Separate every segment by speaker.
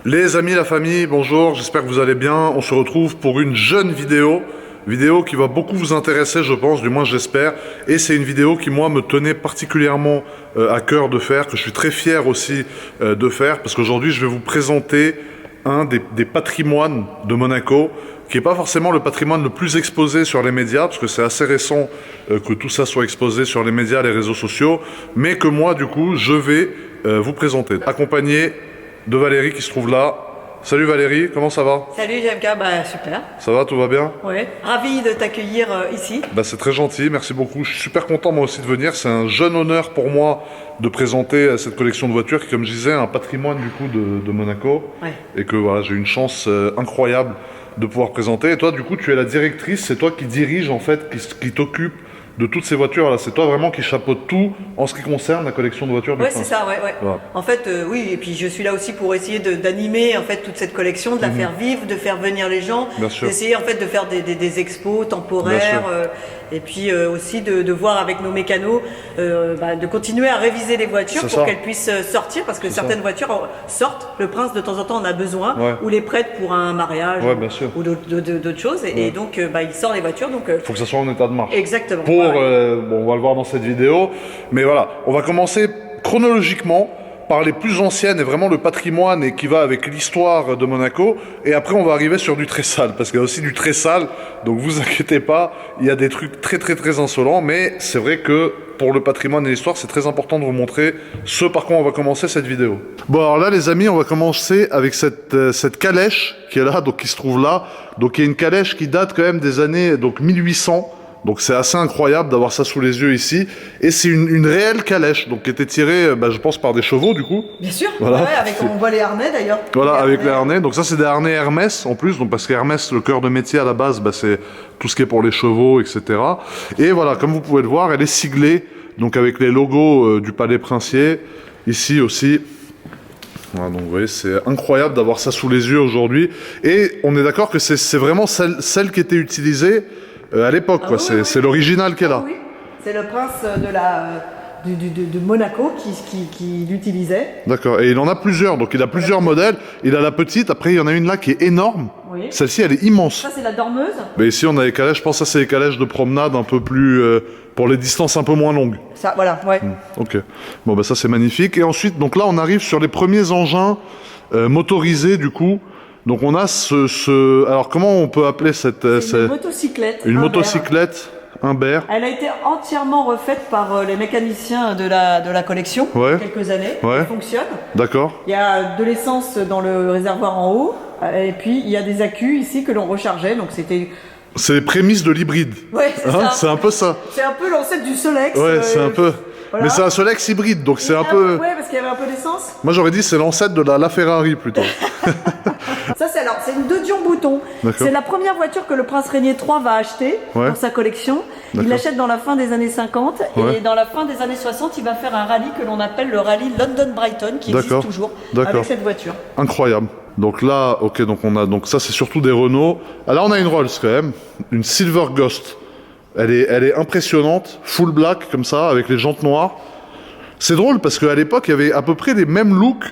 Speaker 1: Les amis, la famille, bonjour, j'espère que vous allez bien. On se retrouve pour une jeune vidéo qui va beaucoup vous intéresser, je pense, du moins j'espère. Et c'est une vidéo qui, moi, me tenait particulièrement à cœur de faire, que je suis très fier aussi de faire, parce qu'aujourd'hui, je vais vous présenter un des patrimoines de Monaco, qui n'est pas forcément le patrimoine le plus exposé sur les médias, parce que c'est assez récent que tout ça soit exposé sur les médias, les réseaux sociaux, mais que moi, du coup, je vais vous présenter, accompagné de Valérie qui se trouve là. Salut Valérie, comment ça va?
Speaker 2: Salut JMK, bah super.
Speaker 1: Ça va, tout va bien?
Speaker 2: Ouais, ravi de t'accueillir ici.
Speaker 1: Bah, c'est très gentil, merci beaucoup. Je suis super content moi aussi de venir. C'est un jeune honneur pour moi de présenter cette collection de voitures qui, comme je disais, est un patrimoine du coup de Monaco.
Speaker 2: Ouais.
Speaker 1: Et que voilà, j'ai une chance incroyable de pouvoir présenter. Et toi, du coup, tu es la directrice, c'est toi qui dirige en fait, qui t'occupe de toutes ces voitures là. C'est toi vraiment qui chapeaute tout en ce qui concerne la collection de voitures du
Speaker 2: Ouais,
Speaker 1: Prince.
Speaker 2: c'est ça, ouais.
Speaker 1: Voilà.
Speaker 2: En fait, oui, et puis je suis là aussi pour essayer d'animer en fait toute cette collection, de la faire vivre, de faire venir les gens,
Speaker 1: Bien sûr.
Speaker 2: d'essayer en fait de faire des expos temporaires, et puis aussi de voir avec nos mécanos, de continuer à réviser les voitures
Speaker 1: C'est
Speaker 2: pour
Speaker 1: ça.
Speaker 2: qu'elles puissent sortir, parce que
Speaker 1: C'est
Speaker 2: certaines
Speaker 1: ça.
Speaker 2: voitures sortent. Le Prince de temps en temps en a besoin,
Speaker 1: Ouais.
Speaker 2: ou les prête pour un mariage,
Speaker 1: Ouais, bien sûr.
Speaker 2: ou d'autres choses, et donc il sort les voitures, donc
Speaker 1: Faut que ça soit en état de marche.
Speaker 2: exactement.
Speaker 1: Pour,
Speaker 2: Ouais.
Speaker 1: bon, on va le voir dans cette vidéo, mais voilà, on va commencer chronologiquement par les plus anciennes et vraiment le patrimoine et qui va avec l'histoire de Monaco, et après on va arriver sur du très sale, parce qu'il y a aussi du très sale, donc vous inquiétez pas, il y a des trucs très insolents, mais c'est vrai que pour le patrimoine et l'histoire, c'est très important de vous montrer ce par quoi on va commencer cette vidéo. Bon alors là les amis, on va commencer avec cette calèche qui est là, donc qui se trouve là, donc il y a une calèche qui date quand même des années donc 1800. Donc c'est assez incroyable d'avoir ça sous les yeux ici. Et c'est une réelle calèche, donc qui était tirée, je pense, par des chevaux du coup.
Speaker 2: Bien sûr,
Speaker 1: Voilà.
Speaker 2: ouais, on voit les harnais d'ailleurs.
Speaker 1: Voilà, avec les harnais. Donc ça c'est des harnais Hermès en plus, donc parce qu'Hermès, le cœur de métier à la base, c'est tout ce qui est pour les chevaux, etc. Et voilà, comme vous pouvez le voir, elle est siglée, donc avec les logos du Palais Princier. Ici aussi. Voilà, donc vous voyez, c'est incroyable d'avoir ça sous les yeux aujourd'hui. Et on est d'accord que c'est vraiment celle qui était utilisée à l'époque, quoi.
Speaker 2: Oui, oui.
Speaker 1: C'est l'original qui est là.
Speaker 2: Oui, c'est le prince de Monaco qui l'utilisait.
Speaker 1: D'accord. Et il en a plusieurs, donc il a plusieurs modèles. Il a la petite, après il y en a une là qui est énorme.
Speaker 2: Oui.
Speaker 1: Celle-ci, elle est immense.
Speaker 2: Ça, c'est la dormeuse.
Speaker 1: Mais ici, on a les calèches, je pense que ça, c'est les calèches de promenade un peu plus... pour les distances un peu moins longues.
Speaker 2: Ça, voilà, ouais.
Speaker 1: Ok. Bon, ça, c'est magnifique. Et ensuite, donc là, on arrive sur les premiers engins motorisés, du coup. Donc on a alors comment on peut appeler cette...
Speaker 2: C'est une motocyclette.
Speaker 1: Une
Speaker 2: Humbert.
Speaker 1: motocyclette Humbert.
Speaker 2: Elle a été entièrement refaite par les mécaniciens de la collection,
Speaker 1: Ouais.
Speaker 2: quelques années.
Speaker 1: Ouais.
Speaker 2: Elle fonctionne.
Speaker 1: D'accord.
Speaker 2: Il y a de l'essence dans le réservoir en haut, et puis il y a des accus ici que l'on rechargeait, donc c'était...
Speaker 1: C'est les prémices de l'hybride.
Speaker 2: Ouais, c'est
Speaker 1: Hein,
Speaker 2: ça.
Speaker 1: c'est un peu ça.
Speaker 2: C'est un peu l'ancêtre du Solex.
Speaker 1: Ouais, c'est un peu...
Speaker 2: voilà.
Speaker 1: Mais c'est un Solex hybride, donc c'est un peu...
Speaker 2: Ouais, parce qu'il y avait un peu d'essence.
Speaker 1: Moi, j'aurais dit c'est l'ancêtre de la Ferrari, plutôt.
Speaker 2: Ça, c'est une 2 Dion-Bouton.
Speaker 1: D'accord.
Speaker 2: C'est la première voiture que le prince Régnier III va acheter
Speaker 1: Ouais.
Speaker 2: pour sa collection. Il
Speaker 1: D'accord.
Speaker 2: l'achète dans la fin des années 50
Speaker 1: Ouais.
Speaker 2: et dans la fin des années 60, il va faire un rallye que l'on appelle le rallye London-Brighton qui existe
Speaker 1: D'accord.
Speaker 2: toujours
Speaker 1: D'accord.
Speaker 2: avec cette voiture.
Speaker 1: Incroyable. Donc là, ok, donc on a... Donc ça, c'est surtout des Renault. Ah, là, on a une Rolls, quand même. Une Silver Ghost. Elle est impressionnante. Full black, comme ça, avec les jantes noires. C'est drôle, parce qu'à l'époque, il y avait à peu près les mêmes looks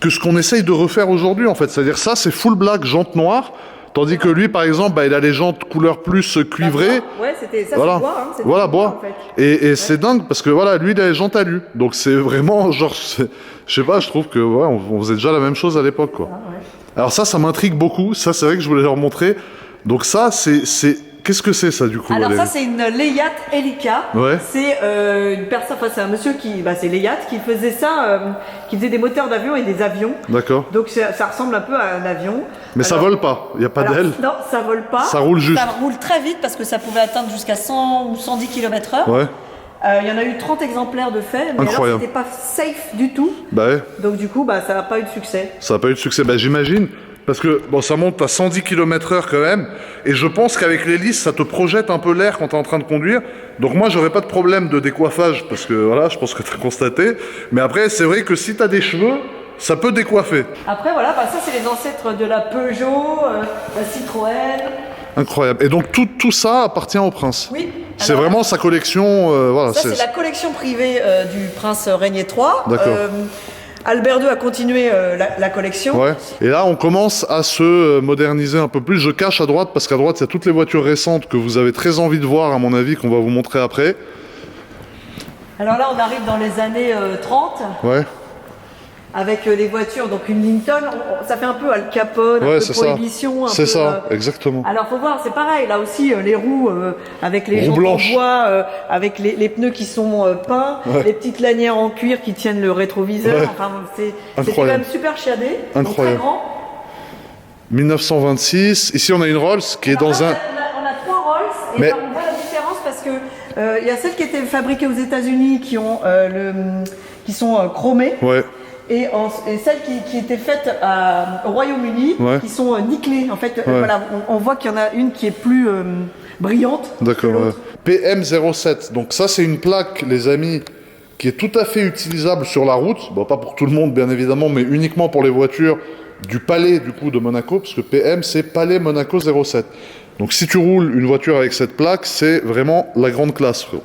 Speaker 1: que ce qu'on essaye de refaire aujourd'hui, en fait. C'est-à-dire ça, c'est full black, jantes noires. Tandis que lui, par exemple, il a les jantes couleur plus cuivrée.
Speaker 2: Ouais, c'était ça,
Speaker 1: Voilà,
Speaker 2: c'est bois. Hein, c'était
Speaker 1: voilà,
Speaker 2: du
Speaker 1: bois.
Speaker 2: en fait.
Speaker 1: Et c'est dingue parce que voilà, lui, il a les jantes alu. Donc c'est vraiment genre, je sais pas, je trouve que ouais, on faisait déjà la même chose à l'époque, quoi.
Speaker 2: Ah, ouais.
Speaker 1: Alors ça m'intrigue beaucoup. Ça, c'est vrai que je voulais leur montrer. Donc ça, qu'est-ce que c'est ça du coup?
Speaker 2: Alors
Speaker 1: Valérie
Speaker 2: ça, c'est une Layat Elica.
Speaker 1: Ouais.
Speaker 2: C'est une personne, enfin c'est un monsieur c'est Layat qui faisait ça, qui faisait des moteurs d'avion et des avions.
Speaker 1: D'accord.
Speaker 2: Donc ça ressemble un peu à un avion.
Speaker 1: Mais ça vole pas. Il y a pas
Speaker 2: Alors,
Speaker 1: d'aile.
Speaker 2: Non, ça vole pas.
Speaker 1: Ça roule juste.
Speaker 2: Ça roule très vite parce que ça pouvait atteindre jusqu'à 100 ou 110 km/h.
Speaker 1: Ouais.
Speaker 2: Il y en a eu 30 exemplaires de fait, mais
Speaker 1: Incroyable.
Speaker 2: alors c'était pas safe du tout.
Speaker 1: Bah ouais.
Speaker 2: Donc du coup, ça n'a pas eu de succès.
Speaker 1: Ça n'a pas eu de succès. Bah j'imagine. Parce que bon, ça monte à 110 km/h quand même. Et je pense qu'avec l'hélice, ça te projette un peu l'air quand tu es en train de conduire. Donc moi, j'aurais pas de problème de décoiffage. Parce que voilà, je pense que tu as constaté. Mais après, c'est vrai que si tu as des cheveux, ça peut décoiffer.
Speaker 2: Après, voilà, ça c'est les ancêtres de la Peugeot, la Citroën.
Speaker 1: Incroyable. Et donc tout ça appartient au prince.
Speaker 2: Oui.
Speaker 1: C'est
Speaker 2: Alors,
Speaker 1: vraiment sa collection. Voilà,
Speaker 2: ça, c'est la collection privée du prince Régnier III.
Speaker 1: D'accord.
Speaker 2: Albert II a continué la collection.
Speaker 1: Ouais. Et là, on commence à se moderniser un peu plus. Je cache à droite, parce qu'à droite, il y a toutes les voitures récentes que vous avez très envie de voir, à mon avis, qu'on va vous montrer après.
Speaker 2: Alors là, on arrive dans les années 30.
Speaker 1: Ouais.
Speaker 2: Avec les voitures, donc une Lincoln, ça fait un peu Al Capone,
Speaker 1: Ouais,
Speaker 2: un peu
Speaker 1: c'est
Speaker 2: Prohibition.
Speaker 1: ça. C'est ça, exactement.
Speaker 2: Alors faut voir, c'est pareil, là aussi les roues avec les
Speaker 1: Roues
Speaker 2: jantes en
Speaker 1: blanches.
Speaker 2: bois, avec les pneus qui sont peints,
Speaker 1: Ouais.
Speaker 2: les petites lanières en cuir qui tiennent le rétroviseur.
Speaker 1: Ouais.
Speaker 2: Enfin, c'est quand
Speaker 1: Incroyable.
Speaker 2: même super chiadé, donc très
Speaker 1: Incroyable.
Speaker 2: grand.
Speaker 1: 1926. Ici, on a une Rolls qui est
Speaker 2: Alors
Speaker 1: dans
Speaker 2: là,
Speaker 1: un.
Speaker 2: on a 3 Rolls, et
Speaker 1: Mais-
Speaker 2: là, on voit la différence parce que il y a celles qui étaient fabriquées aux États-Unis qui ont qui sont chromées.
Speaker 1: Ouais.
Speaker 2: Et celles qui étaient faites au Royaume-Uni,
Speaker 1: Ouais.
Speaker 2: qui sont nickelées. En fait,
Speaker 1: Ouais.
Speaker 2: voilà, on voit qu'il y en a une qui est plus brillante.
Speaker 1: D'accord.
Speaker 2: que
Speaker 1: Ouais.
Speaker 2: l'autre.
Speaker 1: PM07. Donc ça, c'est une plaque, les amis, qui est tout à fait utilisable sur la route. Bon, pas pour tout le monde, bien évidemment, mais uniquement pour les voitures du Palais, du coup, de Monaco, parce que PM, c'est Palais Monaco 07. Donc si tu roules une voiture avec cette plaque, c'est vraiment la grande classe, frérot.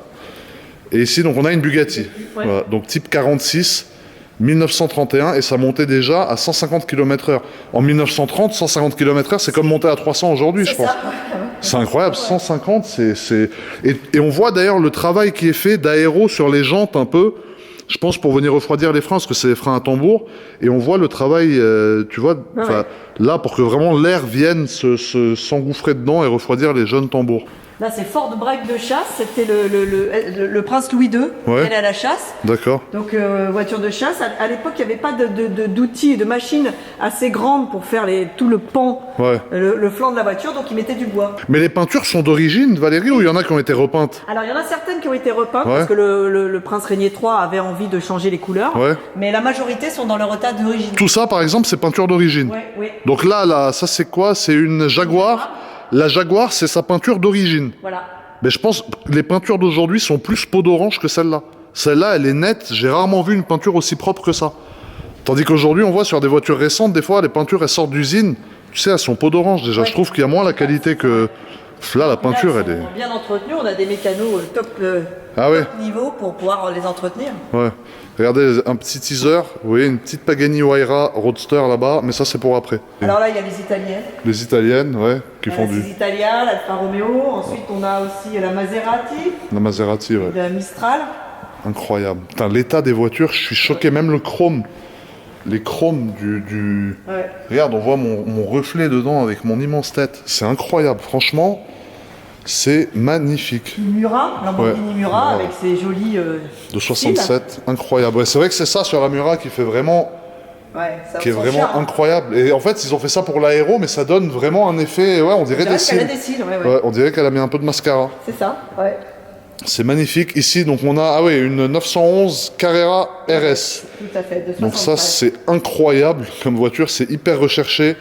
Speaker 1: Et ici, donc, on a une Bugatti.
Speaker 2: Ouais.
Speaker 1: Voilà, donc type 46. 1931, et ça montait déjà à 150 km/h. En 1930, 150 km/h, c'est comme monter à 300 aujourd'hui, je
Speaker 2: C'est
Speaker 1: pense.
Speaker 2: ça.
Speaker 1: C'est incroyable, 150, Et on voit d'ailleurs le travail qui est fait d'aéro sur les jantes un peu, je pense pour venir refroidir les freins, parce que c'est des freins à tambour, et on voit le travail, tu vois,
Speaker 2: ouais.
Speaker 1: là, pour que vraiment l'air vienne s'engouffrer dedans et refroidir les jeunes tambours.
Speaker 2: Là, c'est Ford Break de chasse. C'était le prince Louis II qui
Speaker 1: Ouais.
Speaker 2: allait à la chasse.
Speaker 1: D'accord.
Speaker 2: Donc, voiture de chasse. À l'époque, il n'y avait pas d'outils et de machines assez grandes pour faire tout le pan,
Speaker 1: Ouais.
Speaker 2: le flanc de la voiture. Donc, ils mettaient du bois.
Speaker 1: Mais les peintures sont d'origine, Valérie, ou il y en a qui ont été repeintes?
Speaker 2: Alors, il y en a certaines qui ont été repeintes
Speaker 1: Ouais.
Speaker 2: parce que le prince Régnier III avait envie de changer les couleurs.
Speaker 1: Ouais.
Speaker 2: Mais la majorité sont dans leur état d'origine.
Speaker 1: Tout ça, par exemple, c'est peinture d'origine.
Speaker 2: Ouais, ouais.
Speaker 1: Donc là, ça c'est quoi? C'est une Jaguar. La Jaguar, c'est sa peinture d'origine.
Speaker 2: Voilà.
Speaker 1: Mais je pense que les peintures d'aujourd'hui sont plus peau d'orange que celle-là. Celle-là, elle est nette. J'ai rarement vu une peinture aussi propre que ça. Tandis qu'aujourd'hui, on voit sur des voitures récentes, des fois, les peintures, elles sortent d'usine. Tu sais, elles sont peau d'orange déjà.
Speaker 2: Ouais.
Speaker 1: Je trouve qu'il y a moins la qualité que... Là, la peinture,
Speaker 2: Là,
Speaker 1: elle
Speaker 2: ils
Speaker 1: est...
Speaker 2: sont bien entretenus. On a des mécanos top,
Speaker 1: Ah ouais.
Speaker 2: top niveau pour pouvoir les entretenir.
Speaker 1: Ouais. Regardez, un petit teaser. Vous voyez, une petite Pagani Huayra Roadster là-bas. Mais ça, c'est pour après.
Speaker 2: Alors là, il y a les Italiennes.
Speaker 1: Les Italiennes, ouais, qui font
Speaker 2: La
Speaker 1: du...
Speaker 2: Italia, l'Alfa Romeo. Ensuite, on a aussi la Maserati,
Speaker 1: La Maserati, ouais.
Speaker 2: la Mistral.
Speaker 1: Incroyable. Putain, l'état des voitures, je suis choqué. Même le chrome. Les chromes du...
Speaker 2: Ouais.
Speaker 1: Regarde, on voit mon reflet dedans avec mon immense tête. C'est incroyable. Franchement, c'est magnifique.
Speaker 2: Mura, Lamborghini
Speaker 1: Ouais.
Speaker 2: Mura,
Speaker 1: Ouais.
Speaker 2: avec ses jolis.
Speaker 1: De 67, incroyable. Ouais, c'est vrai que c'est ça sur la Mura qui fait vraiment...
Speaker 2: Ouais, ça
Speaker 1: qui est
Speaker 2: son
Speaker 1: vraiment
Speaker 2: charme.
Speaker 1: incroyable. Et en fait, ils ont fait ça pour l'aéro, mais ça donne vraiment un effet... Ouais, on dirait
Speaker 2: C'est vrai
Speaker 1: des
Speaker 2: qu'elle a
Speaker 1: cils.
Speaker 2: des cils, ouais.
Speaker 1: Ouais, on dirait qu'elle a mis un peu de mascara.
Speaker 2: C'est ça, ouais.
Speaker 1: C'est magnifique. Ici, donc on a une 911 Carrera RS.
Speaker 2: Tout à fait, de 73.
Speaker 1: Donc ça, c'est incroyable comme voiture, c'est hyper recherché.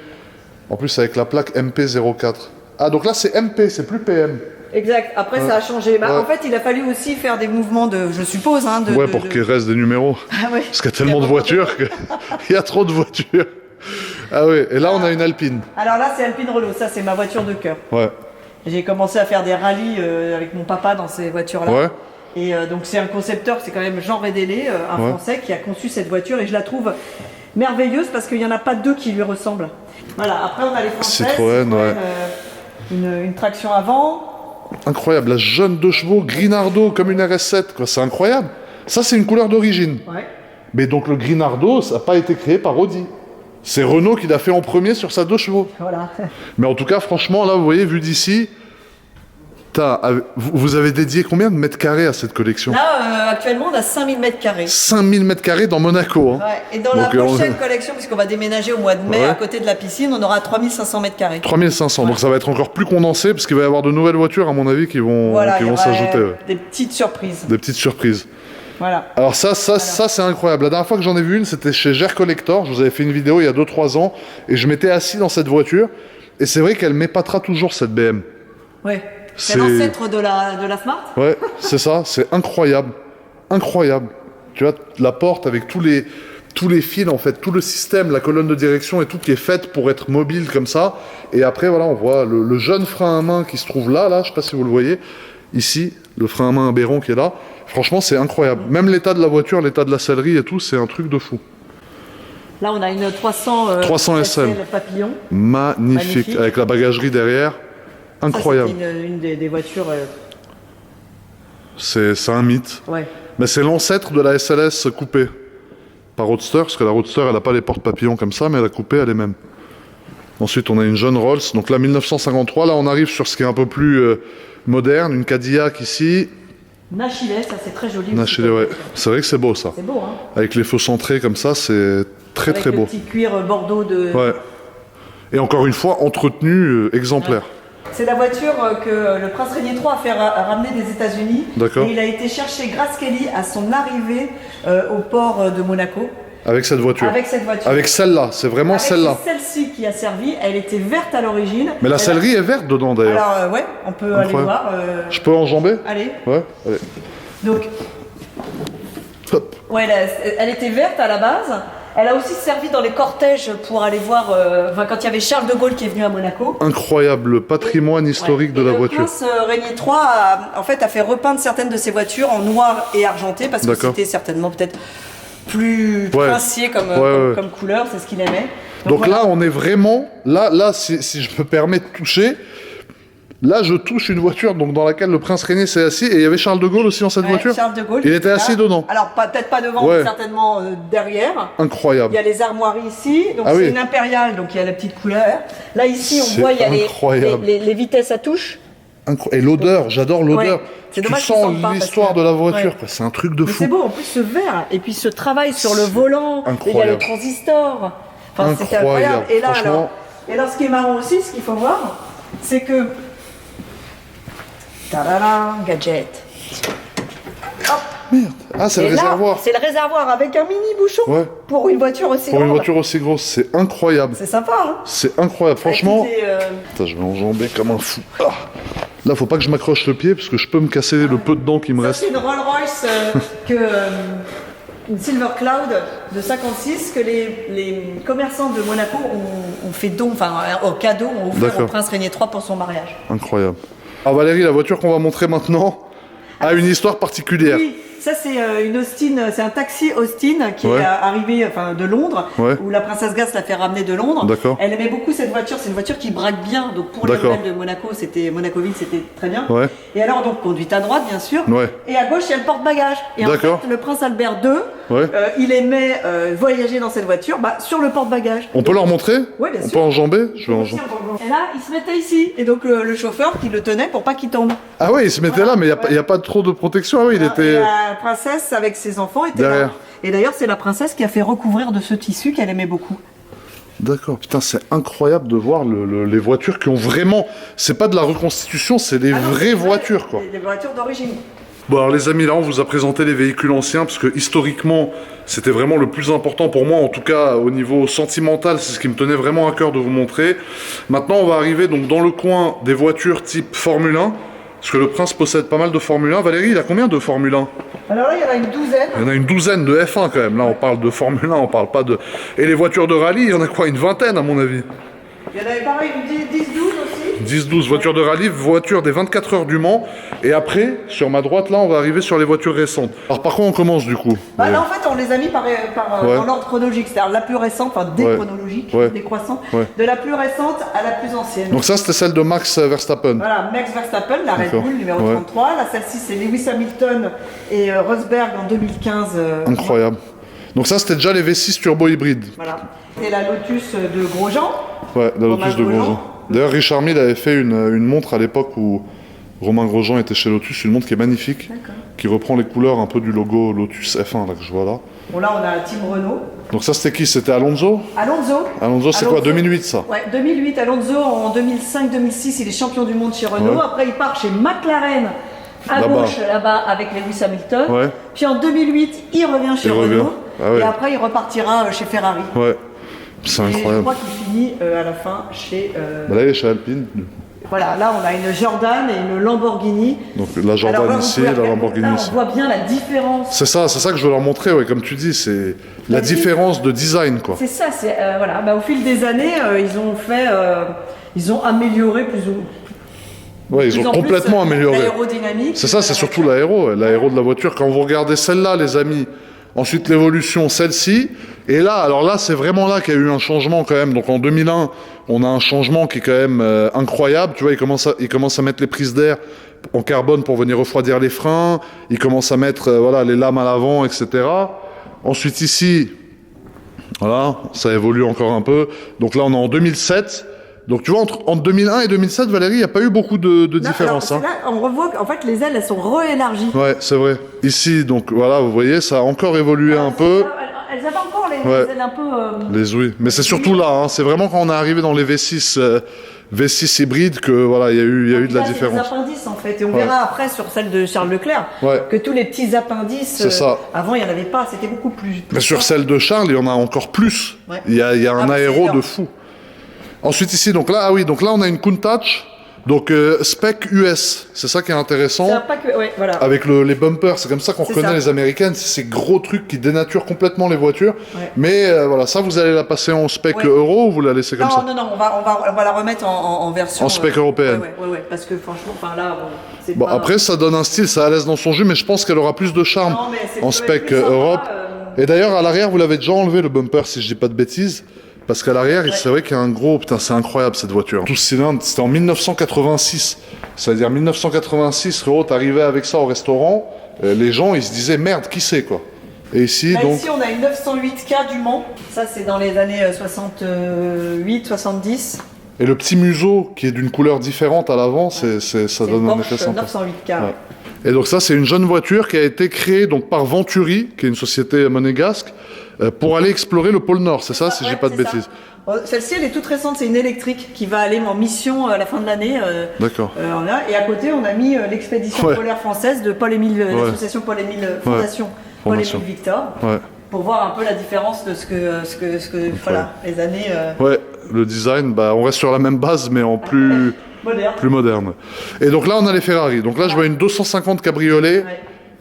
Speaker 1: En plus, avec la plaque MP04. Ah, donc là, c'est MP, c'est plus PM.
Speaker 2: Exact, après ça a changé. Bah,
Speaker 1: Ouais.
Speaker 2: En fait, il a fallu aussi faire des mouvements de, je suppose, hein,
Speaker 1: Ouais, pour qu'il reste des numéros.
Speaker 2: Ah ouais.
Speaker 1: Parce qu'il y a tellement de voitures qu'il y a trop de voitures. Ah ouais, et là, on a une Alpine.
Speaker 2: Alors là, c'est Alpine Renault, ça c'est ma voiture de cœur.
Speaker 1: Ouais.
Speaker 2: J'ai commencé à faire des rallyes avec mon papa dans ces voitures-là.
Speaker 1: Ouais.
Speaker 2: Et donc c'est un concepteur, c'est quand même Jean Rédélé, un
Speaker 1: Ouais.
Speaker 2: Français, qui a conçu cette voiture et je la trouve merveilleuse parce qu'il n'y en a pas deux qui lui ressemblent. Voilà, après on a les Françaises.
Speaker 1: Citroën, ouais.
Speaker 2: Une traction avant.
Speaker 1: Incroyable, la jeune 2 chevaux, Grinardo, comme une RS7, quoi. C'est incroyable. Ça, c'est une couleur d'origine.
Speaker 2: Ouais.
Speaker 1: Mais donc, le Grinardo, ça n'a pas été créé par Audi. C'est Renault qui l'a fait en premier sur sa 2 chevaux.
Speaker 2: Voilà.
Speaker 1: Mais en tout cas, franchement, là, vous voyez, vu d'ici, vous avez dédié combien de mètres carrés à cette collection?
Speaker 2: Là, actuellement, on a 5000 mètres carrés.
Speaker 1: 5000 mètres carrés dans Monaco. Hein.
Speaker 2: Ouais. Et dans la
Speaker 1: Donc,
Speaker 2: prochaine collection, puisqu'on va déménager au mois de mai
Speaker 1: Ouais.
Speaker 2: à côté de la piscine, on aura 3500 mètres carrés.
Speaker 1: 3500, donc ça va être encore plus condensé, parce qu'il va y avoir de nouvelles voitures, à mon avis, qui vont,
Speaker 2: Voilà,
Speaker 1: qui
Speaker 2: il y
Speaker 1: vont
Speaker 2: aura
Speaker 1: s'ajouter. Ouais.
Speaker 2: des petites surprises.
Speaker 1: Des petites surprises.
Speaker 2: Voilà.
Speaker 1: Alors ça c'est incroyable. La dernière fois que j'en ai vu une, c'était chez Gère Collector. Je vous avais fait une vidéo il y a 2-3 ans, et je m'étais assis dans cette voiture, et c'est vrai qu'elle m'épatera toujours, cette BM.
Speaker 2: Ouais. C'est
Speaker 1: C'est-
Speaker 2: l'ancêtre de la Smart.
Speaker 1: Ouais, c'est ça, c'est incroyable. Incroyable. Tu vois, la porte avec tous les fils, en fait, tout le système, la colonne de direction et tout qui est faite pour être mobile comme ça. Et après, voilà, on voit le jeune frein à main qui se trouve là, je sais pas si vous le voyez, ici, le frein à main Béron qui est là. Franchement, c'est incroyable. Même l'état de la voiture, l'état de la sellerie et tout, c'est un truc de fou.
Speaker 2: Là, on a une 300,
Speaker 1: 300 SM.
Speaker 2: Papillon.
Speaker 1: Magnifique. Avec la bagagerie derrière. Incroyable.
Speaker 2: C'est une des voitures.
Speaker 1: C'est un mythe.
Speaker 2: Ouais.
Speaker 1: Mais c'est l'ancêtre de la SLS coupée. Pas Roadster, parce que la Roadster, elle n'a pas les portes papillons comme ça, mais la coupée, elle est même. Ensuite, on a une jeune Rolls. Donc là, 1953. Là, on arrive sur ce qui est un peu plus moderne. Une Cadillac ici.
Speaker 2: Nachilet, ça c'est très joli.
Speaker 1: Nachilet, ouais. C'est vrai que c'est beau, ça.
Speaker 2: C'est beau, hein.
Speaker 1: Avec les feux centrés comme ça, c'est très très beau.
Speaker 2: Avec le petit cuir bordeaux de...
Speaker 1: Ouais. Et encore une fois, entretenu exemplaire.
Speaker 2: Ouais. C'est la voiture que le prince Régnier III a fait ramener des États-Unis.
Speaker 1: D'accord.
Speaker 2: Et il a été chercher Grace Kelly à son arrivée au port de Monaco.
Speaker 1: Avec cette voiture.
Speaker 2: Avec cette voiture.
Speaker 1: Avec celle-là, c'est vraiment celle-là.
Speaker 2: C'est celle-ci qui a servi. Elle était verte à l'origine.
Speaker 1: Mais la sellerie est verte dedans d'ailleurs.
Speaker 2: Alors ouais, on peut aller voir.
Speaker 1: Je peux enjamber?
Speaker 2: Allez.
Speaker 1: Ouais, allez.
Speaker 2: Donc,
Speaker 1: hop.
Speaker 2: Ouais, elle était verte à la base. Elle a aussi servi dans les cortèges pour aller voir, quand il y avait Charles de Gaulle qui est venu à Monaco.
Speaker 1: Incroyable, le patrimoine historique de la voiture.
Speaker 2: Le prince Régnier III a fait repeindre certaines de ses voitures en noir et argenté parce que c'était certainement peut-être plus princier comme couleur, c'est ce qu'il aimait.
Speaker 1: Donc voilà. Là, on est vraiment, là si je me permets de toucher, là je touche une voiture donc, dans laquelle le prince Régnier s'est assis, et il y avait Charles de Gaulle aussi dans cette voiture.
Speaker 2: Charles de Gaulle.
Speaker 1: Il était assis dedans.
Speaker 2: Alors peut-être pas devant, mais certainement derrière.
Speaker 1: Incroyable.
Speaker 2: Il y a les armoiries ici, donc c'est une impériale, donc il y a la petite couleur. Là ici, on voit il y a les vitesses à touche.
Speaker 1: Et l'odeur, j'adore l'odeur.
Speaker 2: C'est
Speaker 1: tu
Speaker 2: dommage
Speaker 1: sens l'histoire de la voiture, c'est un truc de fou.
Speaker 2: C'est beau, en plus ce vert, et puis ce travail sur le volant, il y a le transistor. Enfin, c'est incroyable. Et là, alors, ce qui est marrant aussi, ce qu'il faut voir, c'est que... Tadala, gadget. Hop.
Speaker 1: Merde. Ah, c'est le réservoir.
Speaker 2: C'est le réservoir avec un mini bouchon pour une voiture aussi grande.
Speaker 1: Pour une voiture aussi grosse, c'est incroyable.
Speaker 2: C'est sympa, hein.
Speaker 1: C'est incroyable, franchement. Putain, je vais enjamber comme un fou. Ah. Là, faut pas que je m'accroche le pied parce que je peux me casser le peu de dents qui me reste.
Speaker 2: C'est une Rolls-Royce une Silver Cloud de 56 que les commerçants de Monaco ont fait don, enfin au cadeau, ont offert au prince Régnier III pour son mariage.
Speaker 1: Incroyable. Alors Valérie, la voiture qu'on va montrer maintenant a une histoire particulière.
Speaker 2: Oui. Ça, c'est une Austin, c'est un taxi Austin qui est arrivé de Londres, où la princesse Grace l'a fait ramener de Londres. Elle aimait beaucoup cette voiture, c'est une voiture qui braque bien, donc pour les rebelles de Monaco, Monaco-Ville, c'était très bien. Et alors, donc, conduite à droite, bien sûr, et à gauche, il y a le porte-bagages. Et en fait, le prince Albert II, il aimait voyager dans cette voiture sur le porte-bagages.
Speaker 1: On peut leur montrer?
Speaker 2: Oui, bien sûr.
Speaker 1: On peut enjamber? Je vais enjamber.
Speaker 2: Et là, il se mettait ici, et donc le chauffeur qui le tenait pour pas qu'il tombe.
Speaker 1: Ah oui, il se mettait là, mais il n'y a pas trop de protection. Ah oui, il était...
Speaker 2: La princesse avec ses enfants était là. Et d'ailleurs, c'est la princesse qui a fait recouvrir de ce tissu qu'elle aimait beaucoup.
Speaker 1: D'accord, putain, c'est incroyable de voir les voitures qui ont vraiment... C'est pas de la reconstitution, c'est les vraies voitures, quoi.
Speaker 2: Des voitures d'origine.
Speaker 1: Bon, alors les amis, là, on vous a présenté les véhicules anciens, parce que historiquement, c'était vraiment le plus important pour moi, en tout cas, au niveau sentimental, c'est ce qui me tenait vraiment à cœur de vous montrer. Maintenant, on va arriver donc dans le coin des voitures type Formule 1, parce que le prince possède pas mal de Formule 1. Valérie, il a combien de Formule 1?
Speaker 2: Alors là, il y en a une douzaine.
Speaker 1: Il y en a une douzaine de F1 quand même. Là, on parle de Formule 1, on parle pas de... Et les voitures de rallye, il y en a quoi? Une vingtaine, à mon avis.
Speaker 2: Il y en avait pareil, une 10-12 aussi.
Speaker 1: 10-12 voitures de rallye, voitures des 24 heures du Mans. Et après, sur ma droite, là, on va arriver sur les voitures récentes. Alors, par quoi on commence, du coup?
Speaker 2: Là, en fait, on les a mis dans l'ordre chronologique. C'est-à-dire la plus récente, enfin déchronologique, décroissant, de la plus récente à la plus ancienne.
Speaker 1: Donc ça, c'était celle de Max Verstappen.
Speaker 2: Voilà, Max Verstappen, la Red Bull, numéro 33. Là, celle-ci, c'est Lewis Hamilton et Rosberg en 2015.
Speaker 1: Incroyable. Donc ça, c'était déjà les V6 turbo hybrides.
Speaker 2: Voilà. Et la Lotus de Grosjean.
Speaker 1: Ouais, la Lotus de Grosjean. D'ailleurs, Richard Mille avait fait une montre à l'époque où Romain Grosjean était chez Lotus, une montre qui est magnifique, qui reprend les couleurs un peu du logo Lotus F1 là, que je vois là.
Speaker 2: Bon, là, on a Team Renault.
Speaker 1: Donc ça, c'était qui? C'était Alonso? Alonso, c'est quoi? 2008, ça?
Speaker 2: Ouais, 2008. Alonso, en 2005-2006, il est champion du monde chez Renault. Après, il part chez McLaren, à gauche, là-bas, avec Lewis Hamilton. Puis en 2008, il revient chez Renault. Et après, il repartira chez Ferrari.
Speaker 1: C'est incroyable.
Speaker 2: Et je crois qu'il finit à la fin chez...
Speaker 1: Là, il est chez Alpine.
Speaker 2: Voilà, là, on a une Jordan et une Lamborghini.
Speaker 1: Donc la Jordan ici, la Lamborghini ici.
Speaker 2: On voit bien la différence.
Speaker 1: C'est ça que je veux leur montrer, comme tu dis, c'est la différence de design, quoi.
Speaker 2: C'est ça, voilà. Au fil des années, ils ont amélioré plus ou
Speaker 1: ils ont complètement amélioré.
Speaker 2: L'aérodynamique.
Speaker 1: C'est ça, c'est surtout l'aéro de la voiture. Quand vous regardez celle-là, les amis, Ensuite, l'évolution, celle-ci. Et là, alors là, c'est vraiment là qu'il y a eu un changement quand même. Donc en 2001, on a un changement qui est quand même incroyable. Tu vois, ils commencent à mettre les prises d'air en carbone pour venir refroidir les freins. Ils commencent à mettre voilà, les lames à l'avant, etc. Ensuite, ici, voilà, ça évolue encore un peu. Donc là, on est en 2007. Donc tu vois, entre 2001 et 2007, Valérie, il n'y a pas eu beaucoup de différence.
Speaker 2: Là, on revoit qu'en fait, les ailes, elles sont réélargies.
Speaker 1: Ouais, c'est vrai. Ici, donc voilà, vous voyez, ça a encore évolué un peu.
Speaker 2: Elles avaient encore les ailes un peu...
Speaker 1: Les oui. Mais c'est surtout là, hein, c'est vraiment quand on est arrivé dans les V6, V6 hybrides que voilà, il y a eu de la différence.
Speaker 2: C'est des appendices en fait, et on verra après sur celle de Charles Leclerc que tous les petits appendices, avant il n'y en avait pas, c'était beaucoup plus.
Speaker 1: Mais sur celle de Charles, il y en a encore plus. Ouais. Il y a un aéro de fou. Ensuite ici, donc là, donc là on a une Countach, donc spec US, c'est ça qui est intéressant.
Speaker 2: C'est un pack, voilà.
Speaker 1: Avec les bumpers, c'est comme ça qu'on reconnaît les américaines, c'est ces gros trucs qui dénaturent complètement les voitures. Ouais. Mais voilà, ça vous allez la passer en spec euro ou vous la laissez comme ça?
Speaker 2: Non, on va la remettre en version...
Speaker 1: En spec européenne.
Speaker 2: Ouais, parce que franchement, là, c'est
Speaker 1: bon, pas... Après, ça donne un style, ça laisse dans son jus, mais je pense qu'elle aura plus de charme en spec Europe. Et d'ailleurs, à l'arrière, vous l'avez déjà enlevé le bumper, si je dis pas de bêtises. Parce qu'à l'arrière, c'est vrai qu'il y a un gros... Putain, c'est incroyable cette voiture. 12 cylindres, c'était en 1986. C'est-à-dire 1986, Renault arrivait avec ça au restaurant. Les gens, ils se disaient, merde, qui c'est, quoi. Et ici,
Speaker 2: là,
Speaker 1: donc...
Speaker 2: Ici, on a une 908K du Mans. Ça, c'est dans les années 68, 70.
Speaker 1: Et le petit museau, qui est d'une couleur différente à l'avant, ça donne un effet sympa.
Speaker 2: 908K.
Speaker 1: Ouais. Et donc ça, c'est une jeune voiture qui a été créée donc, par Venturi, qui est une société monégasque, pour aller explorer le pôle Nord, c'est ça, si je dis pas de bêtises.
Speaker 2: Celle-ci, elle est toute récente, c'est une électrique qui va aller en mission à la fin de l'année.
Speaker 1: D'accord.
Speaker 2: Et à côté, on a mis l'expédition polaire française de Paul-Émile, l'association Paul-Émile, Fondation Paul-Émile Victor, pour voir un peu la différence de ce que voilà, les années...
Speaker 1: Ouais, le design, on reste sur la même base, mais en plus moderne. Et donc là, on a les Ferrari. Donc là, je vois une 250 cabriolet.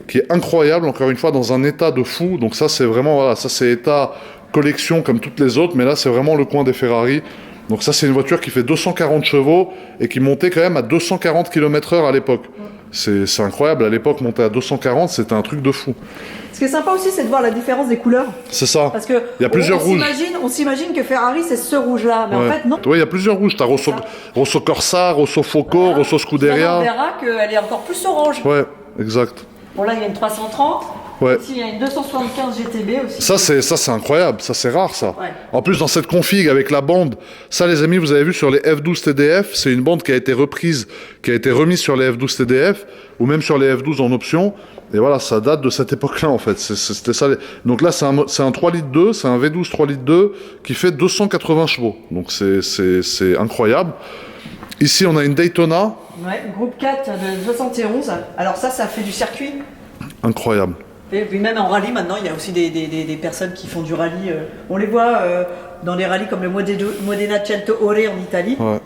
Speaker 1: Qui est incroyable, encore une fois, dans un état de fou. Donc ça, c'est vraiment, voilà, ça c'est état collection comme toutes les autres, mais là, c'est vraiment le coin des Ferrari. Donc ça, c'est une voiture qui fait 240 chevaux et qui montait quand même à 240 km/h à l'époque. C'est incroyable, à l'époque, monter à 240, c'était un truc de fou.
Speaker 2: Ce qui est sympa aussi, c'est de voir la différence des couleurs.
Speaker 1: C'est ça.
Speaker 2: Parce que
Speaker 1: il y a plusieurs rouges.
Speaker 2: On s'imagine que Ferrari, c'est ce rouge-là, mais en fait, non.
Speaker 1: Oui, il y a plusieurs rouges. T'as Rosso Corsa, Rosso Foco, Rosso Scuderia.
Speaker 2: On verra qu'elle est encore plus orange.
Speaker 1: Ouais, exact.
Speaker 2: Bon, là, il y a une 330.
Speaker 1: Ouais.
Speaker 2: Ici, il y a une 275 GTB aussi.
Speaker 1: Ça, c'est incroyable. Ça, c'est rare, ça.
Speaker 2: Ouais.
Speaker 1: En plus, dans cette config avec la bande, ça, les amis, vous avez vu sur les F12 TDF, c'est une bande qui a été reprise, qui a été remise sur les F12 TDF, ou même sur les F12 en option. Et voilà, ça date de cette époque-là, en fait. C'était ça. Donc là, c'est un 3 litres 2, c'est un V12 3 litres 2 qui fait 280 chevaux. Donc c'est incroyable. Ici, on a une Daytona.
Speaker 2: Ouais, groupe 4 de 71. Alors ça fait du circuit.
Speaker 1: Incroyable.
Speaker 2: Et puis même en rallye, maintenant, il y a aussi des personnes qui font du rallye. On les voit dans des rallyes comme le Modena Cento Ore en Italie. Ouais.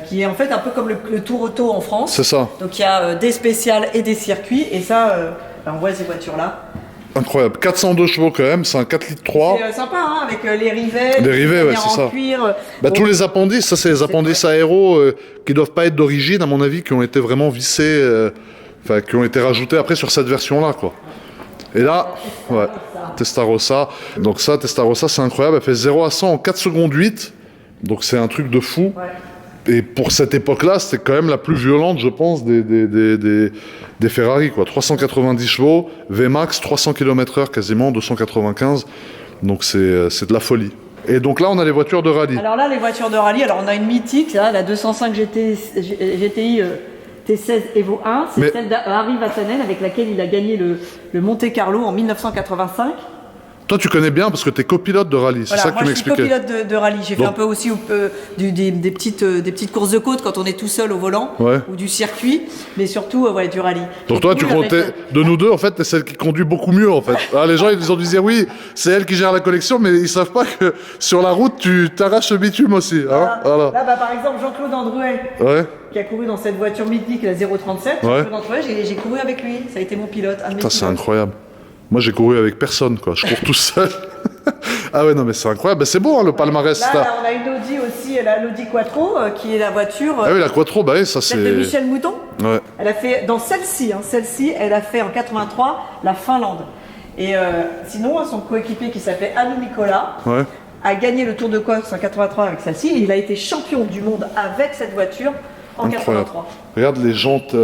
Speaker 2: Qui est en fait un peu comme le Tour Auto en France.
Speaker 1: C'est ça.
Speaker 2: Donc il y a des spéciales et des circuits. Et ça, on voit ces voitures-là.
Speaker 1: Incroyable. 402 chevaux quand même, c'est un 4 litres 3.
Speaker 2: C'est sympa, hein, avec les rivets.
Speaker 1: Les rivets, ouais, c'est ça.
Speaker 2: Cuir,
Speaker 1: tous les appendices, ça c'est les appendices aéros qui doivent pas être d'origine, à mon avis, qui ont été vraiment vissés, qui ont été rajoutés après sur cette version-là, quoi. Et là, Testarossa. Donc ça, Testarossa, c'est incroyable. Elle fait 0 à 100 en 4 secondes 8. Donc c'est un truc de fou. Ouais. Et pour cette époque-là, c'était quand même la plus violente, je pense, des Ferrari, quoi. 390 chevaux, VMAX, 300 km/h quasiment, 295. Donc c'est de la folie. Et donc là, on a les voitures de rallye.
Speaker 2: Alors là, les voitures de rallye, on a une mythique, là, la 205 GTI T16 Evo 1. C'est celle d'Harry Vatanen avec laquelle il a gagné le Monte Carlo en 1985.
Speaker 1: Toi, tu connais bien parce que tu es copilote de rallye, c'est ça que tu m'expliquais.
Speaker 2: Moi, je suis copilote de rallye. J'ai fait un peu aussi des petites courses de côte quand on est tout seul au volant, ou du circuit, mais surtout du rallye.
Speaker 1: Donc toi, tu comptais, de nous deux, en fait, t'es celle qui conduit beaucoup mieux, en fait. Alors, les gens, ils ont dû dire, oui, c'est elle qui gère la collection, mais ils savent pas que sur la route, tu t'arraches le bitume aussi. Hein,
Speaker 2: voilà. Là, par exemple, Jean-Claude Androuet, qui a couru dans cette voiture mythique, la 037, Jean-Claude Androuet, j'ai couru avec lui. Ça a été mon pilote, un de mes pilotes.
Speaker 1: C'est incroyable. Moi, j'ai couru avec personne, quoi. Je cours tout seul. Ah ouais, non, mais c'est incroyable. C'est beau, hein, le palmarès.
Speaker 2: Là, on a une Audi aussi, l'Audi Quattro, qui est la voiture...
Speaker 1: Ah oui, la Quattro, oui, ça c'est...
Speaker 2: Celle de Michel Mouton.
Speaker 1: Ouais.
Speaker 2: Elle a fait, dans celle-ci, elle a fait en 83 la Finlande. Et sinon, son coéquipier qui s'appelait Anu Mikola a gagné le Tour de Corse en 83 avec celle-ci. Et il a été champion du monde avec cette voiture en 83.
Speaker 1: Regarde les jantes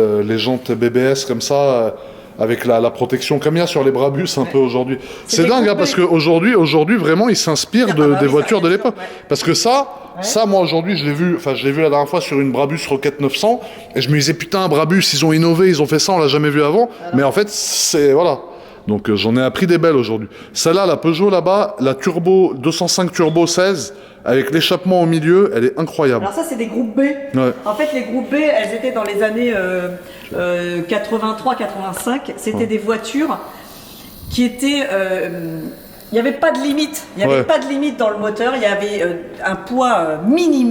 Speaker 1: BBS comme ça, avec la protection comme il y a sur les Brabus un peu aujourd'hui. C'est dingue, hein, parce qu'aujourd'hui, vraiment, ils s'inspirent des voitures de l'époque. Parce que ça, moi aujourd'hui, je l'ai vu la dernière fois sur une Brabus Rocket 900, et je me disais, putain, Brabus, ils ont innové, ils ont fait ça, on l'a jamais vu avant. Mais en fait, voilà. Donc j'en ai appris des belles aujourd'hui. Celle-là, la Peugeot là-bas, la Turbo 205 Turbo 16, avec l'échappement au milieu, elle est incroyable.
Speaker 2: Alors ça, c'est des groupes B. En fait, les groupes B, elles étaient dans les années 83-85. C'était des voitures qui étaient... il n'y avait pas de limite. Il n'y avait pas de limite dans le moteur. Il y avait un poids mini.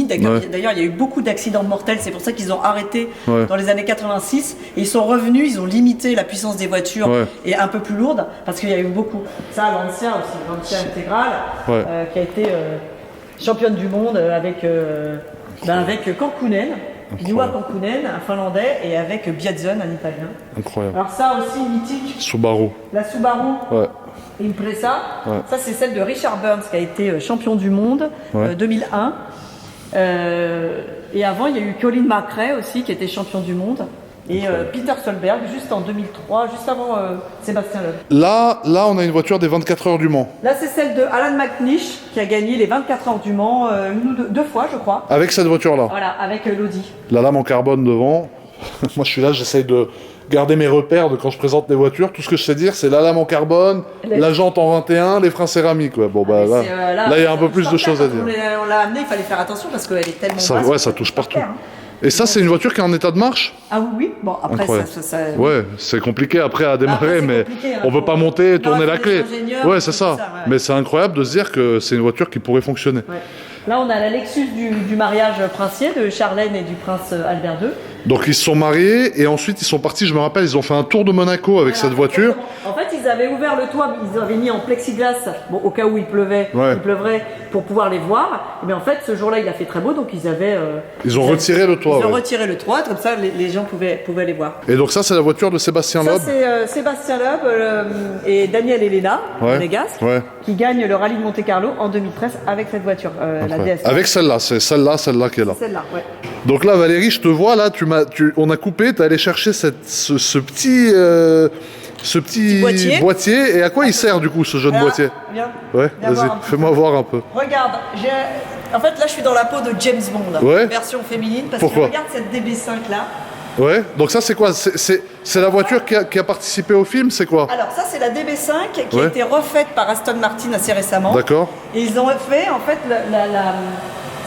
Speaker 2: D'ailleurs, il y a eu beaucoup d'accidents mortels. C'est pour ça qu'ils ont arrêté dans les années 86. Et ils sont revenus, ils ont limité la puissance des voitures et un peu plus lourde parce qu'il y a eu beaucoup. Ça, Lancia aussi, Lancia Intégrale, qui a été championne du monde avec Kankkunen. Juha Kankkunen, un Finlandais, et avec Biazzon, un Italien.
Speaker 1: Incroyable.
Speaker 2: Alors ça aussi, mythique.
Speaker 1: Subaru.
Speaker 2: La Subaru. Impreza, ça c'est celle de Richard Burns qui a été champion du monde 2001. Et avant il y a eu Colin McRae aussi qui était champion du monde. Et Peter Solberg juste en 2003, juste avant Sébastien Loeb.
Speaker 1: Là on a une voiture des 24 heures du Mans.
Speaker 2: Là c'est celle de Alan McNish qui a gagné les 24 heures du Mans deux fois je crois.
Speaker 1: Avec cette voiture là.
Speaker 2: Voilà, avec l'Audi.
Speaker 1: La lame en carbone devant. Moi je suis là, j'essaye de garder mes repères de quand je présente des voitures. Tout ce que je sais dire, c'est la lame en carbone, la jante en 21, les freins céramiques. Bon, bah, là, il y a un peu plus de choses à dire.
Speaker 2: On l'a amené, il fallait faire attention parce qu'elle est tellement basse.
Speaker 1: Ça touche partout. Et ça, c'est une voiture qui est en état de marche?
Speaker 2: Ah oui. Bon, après, ça...
Speaker 1: Ouais, c'est compliqué après à démarrer, mais on peut pas monter et tourner la clé. Ouais, c'est ça. Mais c'est incroyable de se dire que c'est une voiture qui pourrait fonctionner.
Speaker 2: Là, on a la Lexus du mariage princier de Charlène et du prince Albert II.
Speaker 1: Donc ils se sont mariés et ensuite ils sont partis, je me rappelle, ils ont fait un tour de Monaco avec cette voiture.
Speaker 2: En fait, ils avaient ouvert le toit, ils avaient mis en plexiglas, au cas où il pleuvrait, pour pouvoir les voir. Mais en fait, ce jour-là, il a fait très beau, donc
Speaker 1: ils ont retiré le toit.
Speaker 2: Ils ont retiré le toit, comme ça, les gens pouvaient les voir.
Speaker 1: Et donc ça, c'est la voiture de Sébastien Loeb.
Speaker 2: Ça, c'est Sébastien Loeb et Daniel Elena, monégasque, qui gagnent le rallye de Monte-Carlo en 2013 avec cette voiture, la DS.
Speaker 1: Avec celle-là, c'est celle-là qui est là.
Speaker 2: Celle-là,
Speaker 1: Donc là, Valérie, je te vois, là, on a coupé, tu es allé chercher ce petit boîtier. Et à quoi il sert, du coup, ce jeune boîtier?
Speaker 2: Viens.
Speaker 1: Ouais, vas-y, fais-moi voir un peu.
Speaker 2: Regarde, en fait, là, je suis dans la peau de James Bond, version féminine, parce que regarde cette DB5 là.
Speaker 1: Ouais, donc ça, c'est quoi? C'est la voiture qui a participé au film, c'est quoi?
Speaker 2: Alors, ça, c'est la DB5 qui a été refaite par Aston Martin assez récemment.
Speaker 1: D'accord.
Speaker 2: Et ils ont fait, en fait,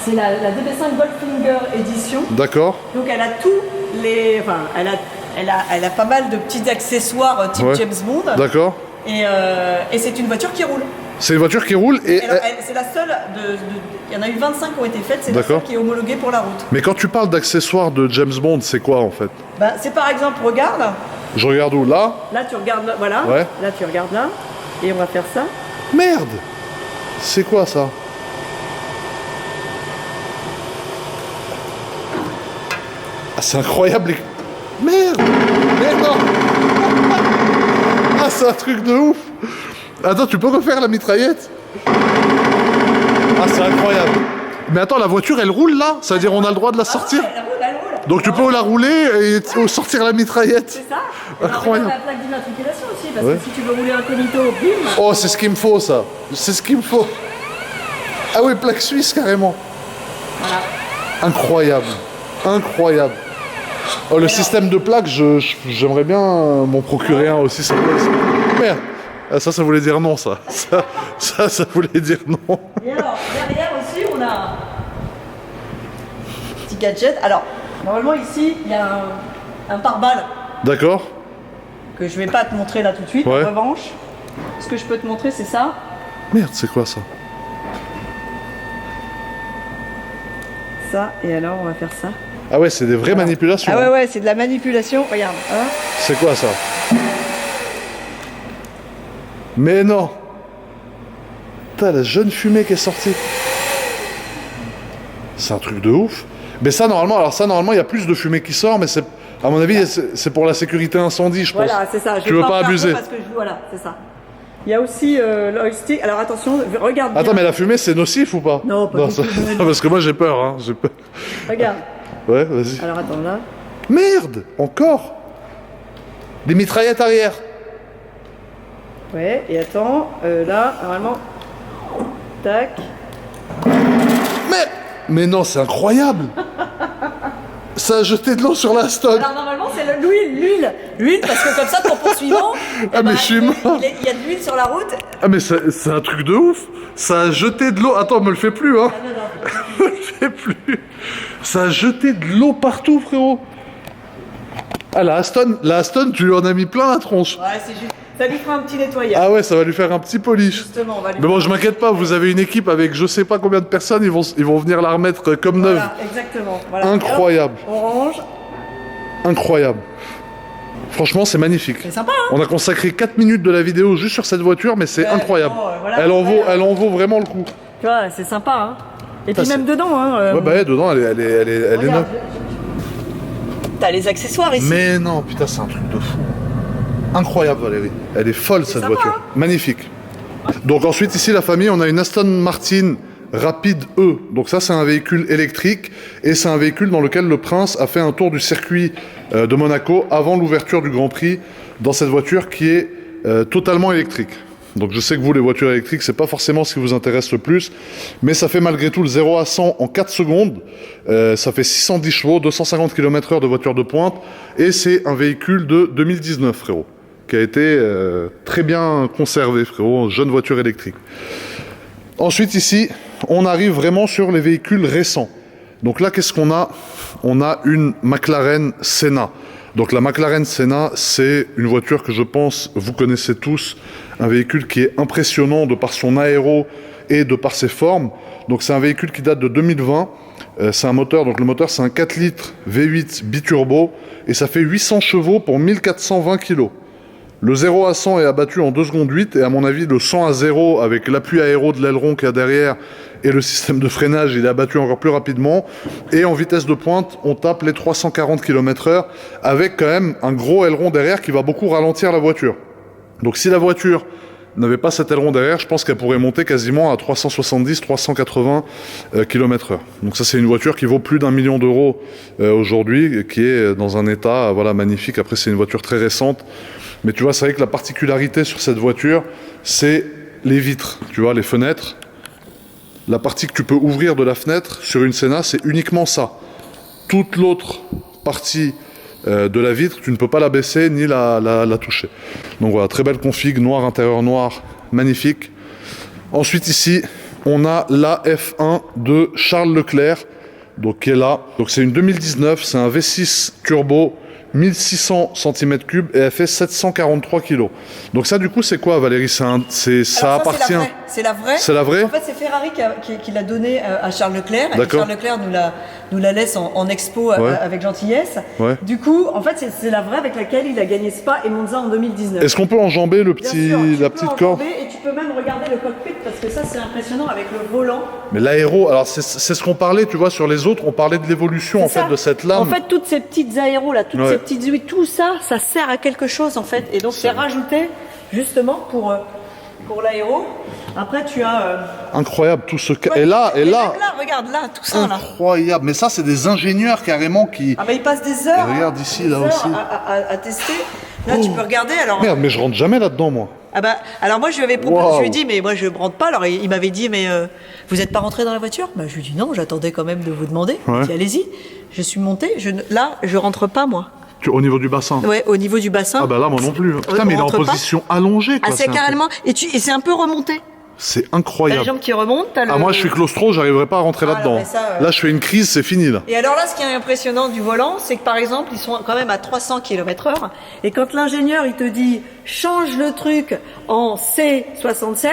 Speaker 2: c'est la DB5 Goldfinger édition.
Speaker 1: D'accord.
Speaker 2: Donc elle a tous les... Enfin, elle a pas mal de petits accessoires type James Bond.
Speaker 1: D'accord.
Speaker 2: Et c'est une voiture qui roule.
Speaker 1: C'est une voiture qui roule et...
Speaker 2: c'est la seule il y en a eu 25 qui ont été faites, c'est la seule qui est homologuée pour la route.
Speaker 1: Mais quand tu parles d'accessoires de James Bond, c'est quoi en fait?
Speaker 2: C'est par exemple, regarde.
Speaker 1: Je regarde où? Là?
Speaker 2: Là tu regardes, voilà. Là tu regardes là. Et on va faire ça.
Speaker 1: Merde! C'est quoi ça? Ah, c'est incroyable. Merde! Merde, non! Ah, c'est un truc de ouf! Attends, tu peux refaire la mitraillette? Ah, c'est incroyable. Mais attends, la voiture, elle roule là? Ça veut dire on a le droit de la sortir?
Speaker 2: Elle roule.
Speaker 1: Donc tu peux la rouler et sortir la mitraillette?
Speaker 2: C'est ça.
Speaker 1: Incroyable.
Speaker 2: La plaque d'immatriculation aussi, parce que si tu veux rouler incognito, bim!
Speaker 1: Oh, c'est ce qu'il me faut, ça. C'est ce qu'il me faut. Ah oui, plaque suisse, carrément.
Speaker 2: Voilà.
Speaker 1: Incroyable. Oh, le système de plaques, j'aimerais bien m'en procurer un aussi. Merde. Ah, ça voulait dire non, ça. Ça voulait dire non.
Speaker 2: Et alors, derrière aussi, on a un petit gadget. Alors, normalement, ici, il y a un pare-balles.
Speaker 1: D'accord.
Speaker 2: Que je vais pas te montrer là tout de suite. En revanche, ce que je peux te montrer, c'est ça.
Speaker 1: Merde, c'est quoi ça?
Speaker 2: Ça, et alors, on va faire ça.
Speaker 1: Ah ouais, c'est des vraies manipulations.
Speaker 2: Ah ouais, c'est de la manipulation. Regarde.
Speaker 1: C'est quoi ça? Mais non! Putain, la jeune fumée qui est sortie. C'est un truc de ouf. Mais ça, normalement, il y a plus de fumée qui sort, mais À mon avis, c'est pour la sécurité incendie, je pense.
Speaker 2: Voilà, c'est ça.
Speaker 1: Tu veux pas abuser.
Speaker 2: Parce que voilà, c'est ça. Il y a aussi l'oil stick. Alors attention, regarde bien.
Speaker 1: Attends, mais la fumée, c'est nocif ou pas?
Speaker 2: Non, pas du tout.
Speaker 1: Parce que moi, j'ai peur. Hein. Peur.
Speaker 2: Regarde.
Speaker 1: Ouais, vas-y.
Speaker 2: Alors attends, là.
Speaker 1: Merde! Encore? Des mitraillettes arrière.
Speaker 2: Ouais, et attends, là, normalement. Tac.
Speaker 1: Mais non, c'est incroyable! Ça a jeté de l'eau sur la Stone.
Speaker 2: Alors normalement c'est l'huile, parce que comme ça ton poursuivant,
Speaker 1: ah mais je suis mort.
Speaker 2: Il y a de l'huile sur la route.
Speaker 1: Ah mais c'est un truc de ouf. Ça a jeté de l'eau. Attends, me le fais plus hein.
Speaker 2: Ah, non.
Speaker 1: me le fais plus. Ça a jeté de l'eau partout, frérot. Ah la Aston, tu lui en as mis plein la tronche.
Speaker 2: Ouais, c'est juste. Ça lui fera un petit nettoyage.
Speaker 1: Ah ouais, ça va lui faire un petit polish.
Speaker 2: Justement, on va lui
Speaker 1: mais bon, je m'inquiète pas, vous avez une équipe avec je sais pas combien de personnes, ils vont venir la remettre comme neuve.
Speaker 2: Voilà, exactement. Voilà.
Speaker 1: Incroyable.
Speaker 2: Orange.
Speaker 1: Incroyable. Franchement, c'est magnifique.
Speaker 2: C'est sympa, hein.
Speaker 1: On a consacré 4 minutes de la vidéo juste sur cette voiture, mais c'est incroyable.
Speaker 2: Bon, voilà,
Speaker 1: elle en vaut vraiment le coup.
Speaker 2: Tu vois, c'est sympa, hein. Et puis même dedans, hein.
Speaker 1: Ouais, bah dedans, elle est neuve.
Speaker 2: T'as les accessoires ici.
Speaker 1: Mais non, putain, c'est un truc de fou. Incroyable, Valérie. Elle est folle, cette voiture.
Speaker 2: Hein.
Speaker 1: Magnifique. Donc ensuite, ici, la famille, on a une Aston Martin Rapide E. Donc ça, c'est un véhicule électrique et c'est un véhicule dans lequel le prince a fait un tour du circuit de Monaco avant l'ouverture du Grand Prix dans cette voiture qui est totalement électrique. Donc je sais que vous, les voitures électriques, c'est pas forcément ce qui vous intéresse le plus, mais ça fait malgré tout le 0 à 100 en 4 secondes. Ça fait 610 chevaux, 250 km/h de voiture de pointe, et c'est un véhicule de 2019, frérot, qui a été très bien conservé, frérot, jeune voiture électrique. Ensuite, ici, on arrive vraiment sur les véhicules récents. Donc là, qu'est-ce qu'on a? On a une McLaren Senna. Donc la McLaren Senna, c'est une voiture que je pense vous connaissez tous, un véhicule qui est impressionnant de par son aéro et de par ses formes. Donc c'est un véhicule qui date de 2020, c'est un moteur, donc le moteur c'est un 4 litres V8 biturbo et ça fait 800 chevaux pour 1420 kg. Le 0 à 100 est abattu en 2 secondes 8 et à mon avis le 100 à 0 avec l'appui aéro de l'aileron qu'il y a derrière et le système de freinage il est abattu encore plus rapidement et en vitesse de pointe on tape les 340 km/h avec quand même un gros aileron derrière qui va beaucoup ralentir la voiture. Donc si la voiture n'avait pas cet aileron derrière, je pense qu'elle pourrait monter quasiment à 370-380 km/h. Donc ça c'est une voiture qui vaut plus d'1 million d'euros aujourd'hui, qui est dans un état voilà, magnifique. Après c'est une voiture très récente, mais tu vois c'est vrai que la particularité sur cette voiture, c'est les vitres, tu vois, les fenêtres. La partie que tu peux ouvrir de la fenêtre sur une Senna, c'est uniquement ça. Toute l'autre partie de la vitre, tu ne peux pas la baisser ni la toucher. Donc voilà, très belle config, noir, intérieur noir, magnifique. Ensuite ici, on a la F1 de Charles Leclerc, donc qui est là. Donc c'est une 2019, c'est un V6 turbo, 1600 cm3 et elle fait 743 kg. Donc ça du coup c'est quoi Valérie? Ça appartient.
Speaker 2: C'est la vraie.
Speaker 1: C'est la vraie.
Speaker 2: En fait c'est Ferrari qui l'a donnée à Charles Leclerc. Et Charles Leclerc nous la laisse en expo avec gentillesse.
Speaker 1: Ouais.
Speaker 2: Du coup en fait c'est la vraie avec laquelle il a gagné Spa et Monza en 2019.
Speaker 1: Est-ce qu'on peut enjamber la petite corde?
Speaker 2: Et tu peux même regarder le cockpit parce que ça c'est impressionnant avec le volant.
Speaker 1: Mais l'aéro, alors c'est ce qu'on parlait, tu vois, sur les autres, on parlait de l'évolution en fait de cette lame.
Speaker 2: En fait toutes ces petites aéros là, toutes ces petites huiles, tout ça, ça sert à quelque chose en fait. Et donc c'est rajouté justement pour l'aéro. Après tu as...
Speaker 1: Incroyable tout ce... et là,
Speaker 2: regarde là, tout ça là.
Speaker 1: Incroyable, mais ça c'est des ingénieurs carrément qui...
Speaker 2: Ah bah ils passent des heures.
Speaker 1: Et regarde ici, là aussi.
Speaker 2: À tester. Là tu peux regarder alors...
Speaker 1: Merde, mais je rentre jamais là-dedans moi.
Speaker 2: Ah bah, alors moi je lui avais proposé, je lui ai dit mais moi je rentre pas, alors il m'avait dit mais vous n'êtes pas rentré dans la voiture? Bah je lui ai dit non, j'attendais quand même de vous demander. Il dit allez-y, je suis monté, là je rentre pas moi.
Speaker 1: Au niveau du bassin?
Speaker 2: Ouais, au niveau du bassin.
Speaker 1: Ah bah là moi non plus. Putain mais il est en position allongée quoi.
Speaker 2: Ah c'est carrément, et c'est un peu remonté.
Speaker 1: C'est incroyable.
Speaker 2: T'as les jambes qui remontent,
Speaker 1: Ah moi je suis claustro, j'arriverai pas à rentrer là-dedans. Là je fais une crise, c'est fini là.
Speaker 2: Et alors là ce qui est impressionnant du volant, c'est que par exemple ils sont quand même à 300 km/h et quand l'ingénieur il te dit change le truc en C67,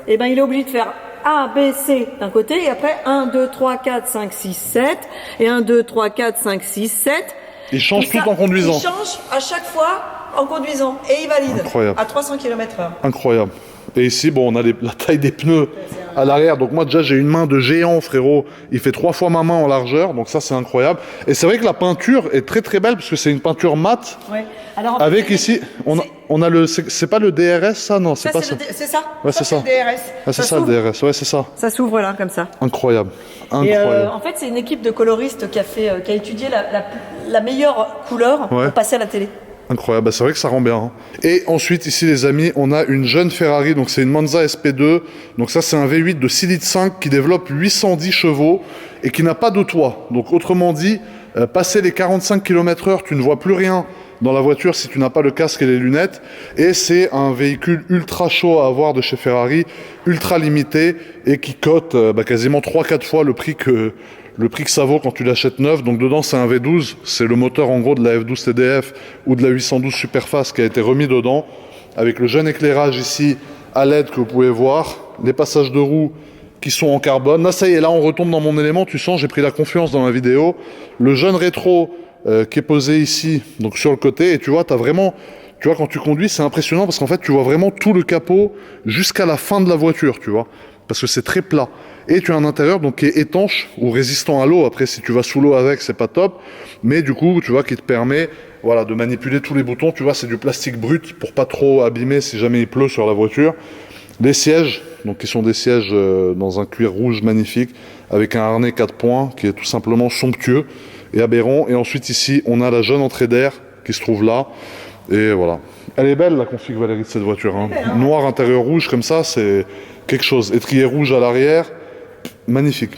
Speaker 2: et ben il est obligé de faire A, B, C d'un côté et après 1, 2, 3, 4, 5, 6, 7 et 1, 2, 3, 4, 5, 6, 7.
Speaker 1: Il change tout en conduisant.
Speaker 2: Il change à chaque fois en conduisant et il valide.
Speaker 1: Incroyable.
Speaker 2: À 300 km/h.
Speaker 1: Incroyable. Et ici, bon, on a la taille des pneus à l'arrière. Donc moi, déjà, j'ai une main de géant, frérot. Il fait 3 fois ma main en largeur. Donc ça, c'est incroyable. Et c'est vrai que la peinture est très, très belle parce que c'est une peinture mate.
Speaker 2: Ouais. Alors,
Speaker 1: avec ici, on a le... C'est pas le DRS, ça? Non, c'est pas ça.
Speaker 2: C'est ça.
Speaker 1: Ouais, c'est ça.
Speaker 2: Le DRS.
Speaker 1: Ah, c'est ça, le DRS. Ouais, c'est ça.
Speaker 2: Ça s'ouvre là, comme ça.
Speaker 1: Incroyable.
Speaker 2: Incroyable. Et en fait, c'est une équipe de coloristes qui a étudié la meilleure couleur pour passer à la télé.
Speaker 1: Incroyable, c'est vrai que ça rend bien. Hein. Et ensuite, ici, les amis, on a une jeune Ferrari, donc c'est une Monza SP2. Donc ça, c'est un V8 de 6,5 litres qui développe 810 chevaux et qui n'a pas de toit. Donc autrement dit, passer les 45 km/h, tu ne vois plus rien dans la voiture si tu n'as pas le casque et les lunettes. Et c'est un véhicule ultra chaud à avoir de chez Ferrari, ultra limité et qui cote quasiment 3-4 fois le prix que ça vaut quand tu l'achètes neuf. Donc dedans, c'est un V12, c'est le moteur en gros de la F12 TDF ou de la 812 Superfast qui a été remis dedans, avec le jeune éclairage ici à LED que vous pouvez voir, les passages de roues qui sont en carbone. Là, ça y est, là on retombe dans mon élément, tu sens, j'ai pris la confiance dans la vidéo. Le jeune rétro qui est posé ici, donc sur le côté, et tu vois, quand tu conduis, c'est impressionnant parce qu'en fait, tu vois vraiment tout le capot jusqu'à la fin de la voiture, tu vois, parce que c'est très plat. Et tu as un intérieur donc qui est étanche ou résistant à l'eau. Après, si tu vas sous l'eau avec, c'est pas top. Mais du coup, tu vois, qui te permet, voilà, de manipuler tous les boutons. Tu vois, c'est du plastique brut pour pas trop abîmer si jamais il pleut sur la voiture. Les sièges, donc qui sont des sièges dans un cuir rouge magnifique, avec un harnais 4 points qui est tout simplement somptueux et aberrant. Et ensuite ici, on a la jeune entrée d'air qui se trouve là. Et voilà. Elle est belle la config, Valérie, de cette voiture. Hein. Noir, intérieur rouge, comme ça, c'est quelque chose. Étrier rouge à l'arrière. Magnifique.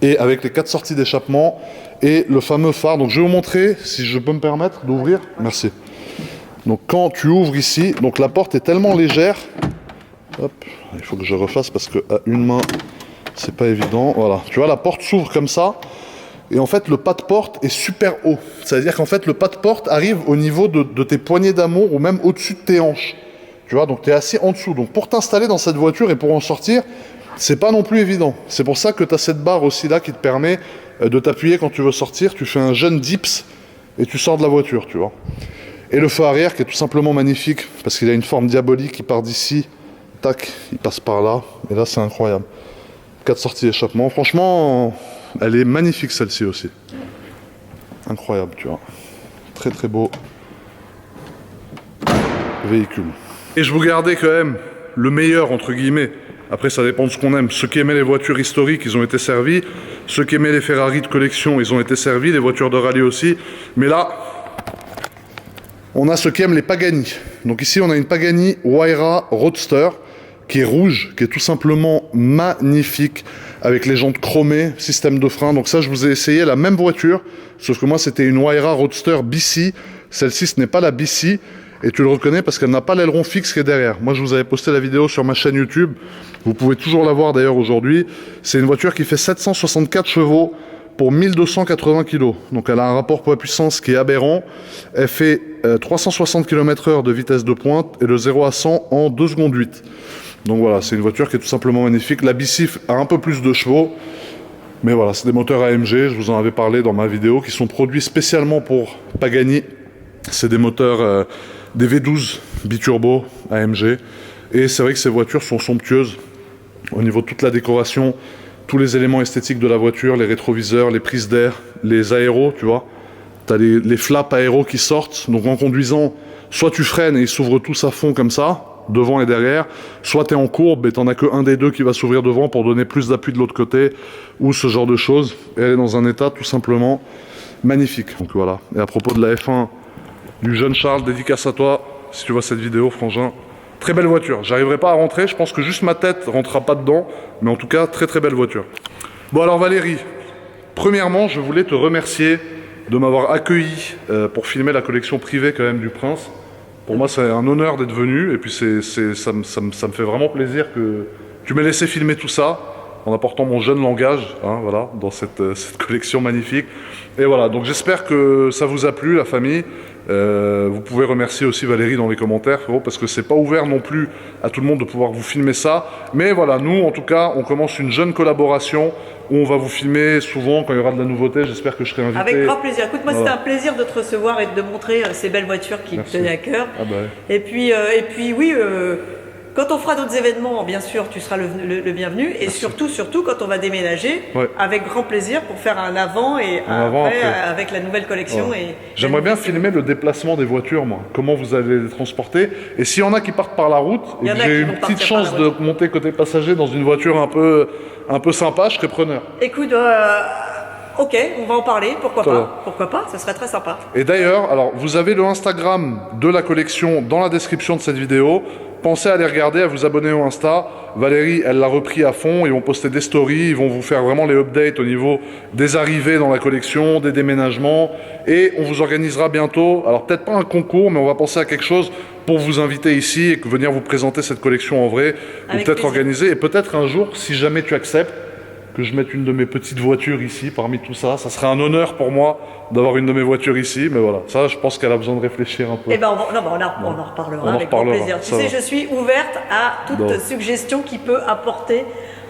Speaker 1: Et avec les 4 sorties d'échappement et le fameux phare. Donc je vais vous montrer, si je peux me permettre d'ouvrir. Merci. Donc quand tu ouvres ici, donc la porte est tellement légère. Hop, il faut que je refasse parce que à une main, c'est pas évident. Voilà, tu vois, la porte s'ouvre comme ça. Et en fait, le pas de porte est super haut. C'est-à-dire qu'en fait, le pas de porte arrive au niveau de tes poignées d'amour ou même au-dessus de tes hanches. Tu vois, donc tu es assis en dessous. Donc pour t'installer dans cette voiture et pour en sortir, c'est pas non plus évident. C'est pour ça que tu as cette barre aussi là qui te permet de t'appuyer quand tu veux sortir. Tu fais un jeune dips et tu sors de la voiture, tu vois. Et le feu arrière qui est tout simplement magnifique parce qu'il a une forme diabolique qui part d'ici, tac, il passe par là. Et là, c'est incroyable. 4 sorties d'échappement. Franchement, elle est magnifique celle-ci aussi. Incroyable, tu vois. Très très beau véhicule. Et je vous gardais quand même le meilleur entre guillemets. Après, ça dépend de ce qu'on aime. Ceux qui aimaient les voitures historiques, ils ont été servis. Ceux qui aimaient les Ferrari de collection, ils ont été servis. Les voitures de rallye aussi. Mais là, on a ceux qui aiment les Pagani. Donc ici, on a une Pagani Huayra Roadster qui est rouge, qui est tout simplement magnifique, avec les jantes chromées, système de frein. Donc ça, je vous ai essayé la même voiture, sauf que moi, c'était une Huayra Roadster BC. Celle-ci, ce n'est pas la BC. Et tu le reconnais parce qu'elle n'a pas l'aileron fixe qui est derrière. Moi, je vous avais posté la vidéo sur ma chaîne YouTube. Vous pouvez toujours la voir d'ailleurs aujourd'hui. C'est une voiture qui fait 764 chevaux pour 1280 kg. Donc elle a un rapport poids-puissance qui est aberrant. Elle fait 360 km/h de vitesse de pointe et le 0 à 100 en 2 secondes 8. Donc voilà, c'est une voiture qui est tout simplement magnifique. La BC a un peu plus de chevaux. Mais voilà, c'est des moteurs AMG, je vous en avais parlé dans ma vidéo, qui sont produits spécialement pour Pagani. C'est des moteurs... des V12 biturbo AMG. Et c'est vrai que ces voitures sont somptueuses au niveau de toute la décoration, tous les éléments esthétiques de la voiture, les rétroviseurs, les prises d'air, les aéros, tu vois. Tu as les flaps aéros qui sortent. Donc en conduisant, soit tu freines et ils s'ouvrent tous à fond comme ça, devant et derrière, soit tu es en courbe et tu n'en as qu'un des deux qui va s'ouvrir devant pour donner plus d'appui de l'autre côté, ou ce genre de choses. Et elle est dans un état tout simplement magnifique. Donc voilà. Et à propos de la F1, du jeune Charles, dédicace à toi, si tu vois cette vidéo, frangin. Très belle voiture. J'arriverai pas à rentrer, je pense que juste ma tête rentrera pas dedans, mais en tout cas, très très belle voiture. Bon alors Valérie, premièrement, je voulais te remercier de m'avoir accueilli pour filmer la collection privée quand même du Prince. Pour moi, c'est un honneur d'être venu, et puis ça me fait vraiment plaisir que tu m'aies laissé filmer tout ça, en apportant mon jeune langage, hein, voilà, dans cette collection magnifique. Et voilà, donc j'espère que ça vous a plu, la famille. Vous pouvez remercier aussi Valérie dans les commentaires, frérot, parce que c'est pas ouvert non plus à tout le monde de pouvoir vous filmer ça. Mais voilà, nous, en tout cas, on commence une jeune collaboration où on va vous filmer souvent quand il y aura de la nouveauté. J'espère que je serai invité.
Speaker 2: Avec grand plaisir. Écoute, moi, c'était un plaisir de te recevoir et de montrer ces belles voitures qui me tenaient à cœur.
Speaker 1: Ah bah.
Speaker 2: Et puis oui... quand on fera d'autres événements, bien sûr, tu seras le bienvenu. Et surtout, quand on va déménager, avec grand plaisir pour faire un avant et un après avec la nouvelle collection.
Speaker 1: Ouais. J'aimerais bien filmer le déplacement des voitures, moi. Comment vous allez les transporter. Et s'il y en a qui partent par la route, et que j'ai une petite chance de monter côté passager dans une voiture un peu sympa, je serais preneur.
Speaker 2: Écoute, ok, on va en parler, pourquoi pas. Pourquoi pas, ça serait très sympa.
Speaker 1: Et d'ailleurs, alors vous avez le Instagram de la collection dans la description de cette vidéo. Pensez à aller regarder, à vous abonner au Insta. Valérie, elle l'a repris à fond. Ils vont poster des stories, ils vont vous faire vraiment les updates au niveau des arrivées dans la collection, des déménagements. Et on vous organisera bientôt, alors peut-être pas un concours, mais on va penser à quelque chose pour vous inviter ici et venir vous présenter cette collection en vrai. Ou peut-être organiser. Et peut-être un jour, si jamais tu acceptes, que je mette une de mes petites voitures ici parmi tout ça. Ça serait un honneur pour moi d'avoir une de mes voitures ici, mais voilà, ça je pense qu'elle a besoin de réfléchir un peu.
Speaker 2: Eh ben on en reparlera avec grand plaisir. Tu sais, je suis ouverte à toute suggestion qui peut apporter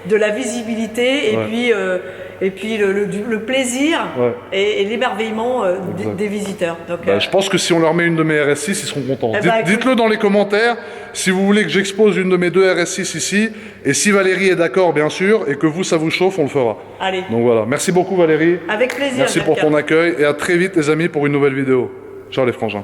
Speaker 2: de la visibilité et puis le plaisir et l'émerveillement des visiteurs. Donc,
Speaker 1: je pense que si on leur met une de mes RS6, ils seront contents. Dites-le dans les commentaires si vous voulez que j'expose une de mes deux RS6 ici, et si Valérie est d'accord bien sûr, et que vous ça vous chauffe, on le fera.
Speaker 2: Allez.
Speaker 1: Donc voilà, merci beaucoup Valérie.
Speaker 2: Avec plaisir.
Speaker 1: Merci pour ton accueil, et à très vite les amis pour une nouvelle vidéo. Ciao les frangins.